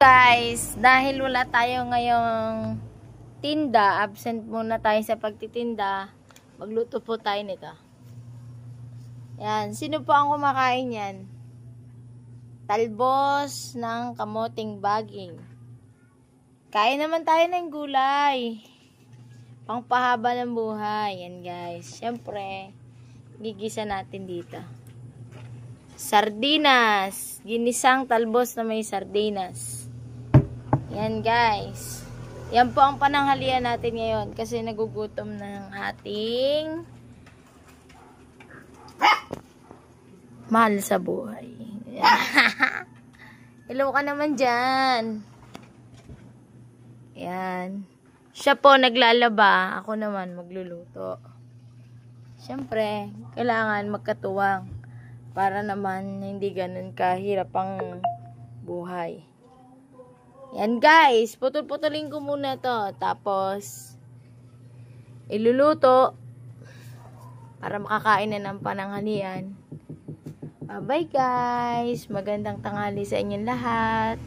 Guys, dahil wala tayo ngayong tinda, absent muna tayo sa pagtitinda, magluto po tayo nito. Yan, sino po ang kumakain yan? Talbos ng kamoting baging. Kain naman tayo ng gulay. Pangpahaba ng buhay. Yan guys, syempre, gigisa natin dito. Sardinas. Ginisang talbos na may sardinas. Yan guys. Yan po ang pananghalian natin ngayon kasi nagugutom na ang ating mahal sa buhay. Hello ka naman dyan. Yan. Siya po naglalaba. Ako naman magluluto. Siyempre, kailangan magkatuwang para naman hindi ganun kahirap ang buhay. Yan guys, putol-putulin ko muna to. Tapos, iluluto para makakain na ng pananghalian. Bye guys, magandang tanghali sa inyong lahat.